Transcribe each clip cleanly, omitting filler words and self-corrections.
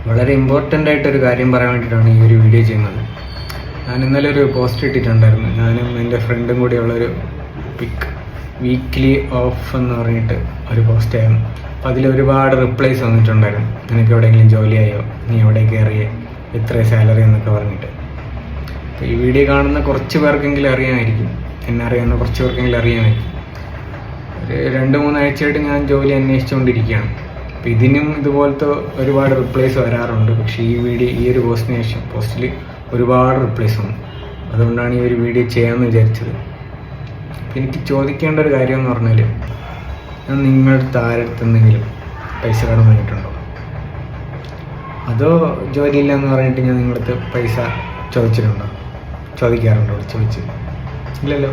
വളരെ ഇമ്പോർട്ടൻ്റ് ആയിട്ടൊരു കാര്യം പറയാൻ വേണ്ടിയിട്ടാണ് ഈ ഒരു വീഡിയോ ചെയ്യുന്നത്. ഞാൻ ഇന്നലെ ഒരു പോസ്റ്റ് ഇട്ടിട്ടുണ്ടായിരുന്നു. ഞാനും എൻ്റെ ഫ്രണ്ടും കൂടിയുള്ളൊരു പിക്ക് വീക്ക്ലി ഓഫ് എന്ന് പറഞ്ഞിട്ട് ഒരു പോസ്റ്റായിരുന്നു. അപ്പോൾ അതിൽ ഒരുപാട് റിപ്ലൈസ് വന്നിട്ടുണ്ടായിരുന്നു. നിനക്ക് എവിടെയെങ്കിലും ജോലിയായോ, നീ എവിടെ കയറിയേ, എത്ര സാലറി എന്നൊക്കെ പറഞ്ഞിട്ട്. അപ്പോൾ ഈ വീഡിയോ കാണുന്ന കുറച്ച് പേർക്കെങ്കിലും അറിയാമായിരിക്കും, എന്നെ അറിയാവുന്ന കുറച്ച് പേർക്കെങ്കിലും അറിയാമായിരിക്കും. ഒരു 2-3 ആഴ്ചയായിട്ട് ഞാൻ ജോലി അന്വേഷിച്ചുകൊണ്ടിരിക്കുകയാണ്. അപ്പോൾ ഇതിനും ഇതുപോലത്തെ ഒരുപാട് റിപ്ലൈസ് വരാറുണ്ട്. പക്ഷേ ഈ ഒരു പോസ്റ്റിൽ ഒരുപാട് റിപ്ലൈസ് വന്നു. അതുകൊണ്ടാണ് ഈ ഒരു വീഡിയോ ചെയ്യാമെന്ന് വിചാരിച്ചത്. അപ്പോൾ എനിക്ക് ചോദിക്കേണ്ട ഒരു കാര്യം എന്ന് പറഞ്ഞാൽ, ഞാൻ നിങ്ങളുടെ ആരെടുത്തെന്തെങ്കിലും പൈസ കടം വാങ്ങിയിട്ടുണ്ടോ? അതോ ജോലിയില്ല എന്ന് പറഞ്ഞിട്ട് ഞാൻ നിങ്ങളടുത്ത് പൈസ ചോദിക്കാറുണ്ടോ? ഇല്ലല്ലോ.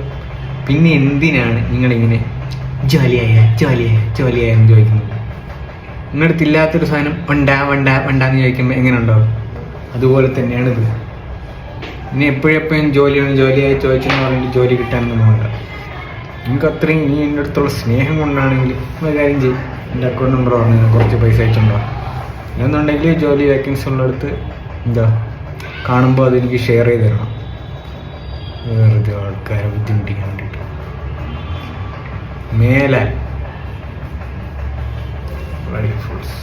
പിന്നെ എന്തിനാണ് നിങ്ങളിങ്ങനെ ജോലിയായ എന്ന് ചോദിക്കുന്നത്? നിങ്ങളുടെ ഇല്ലാത്തൊരു സാധനം ഉണ്ടാന്ന് ചോദിക്കുമ്പോൾ എങ്ങനെ ഉണ്ടാവും? അതുപോലെ തന്നെയാണ് ഇത്. ഇനി എപ്പോഴെപ്പോഴും ജോലിയായി ചോദിച്ചെന്ന് പറഞ്ഞിട്ട് ജോലി കിട്ടാനൊന്നും വേണ്ട. നിങ്ങൾക്ക് അത്രയും ഇനി എൻ്റെ അടുത്തുള്ള സ്നേഹം കൊണ്ടാണെങ്കിൽ ഒരു കാര്യം ചെയ്യും, എൻ്റെ അക്കൗണ്ട് നമ്പർ പറഞ്ഞു കുറച്ച് പൈസ അയച്ചുണ്ടോ എന്നുണ്ടെങ്കിൽ ജോലി വേക്കൻസി ഉള്ളിടത്ത് കാണുമ്പോൾ അതെനിക്ക് ഷെയർ ചെയ്ത് തരണം. വെറുതെ ആൾക്കാരെ ബുദ്ധിമുട്ടിക്കാൻ വേണ്ടിയിട്ട്. മേലാൽ ഫുൾസ്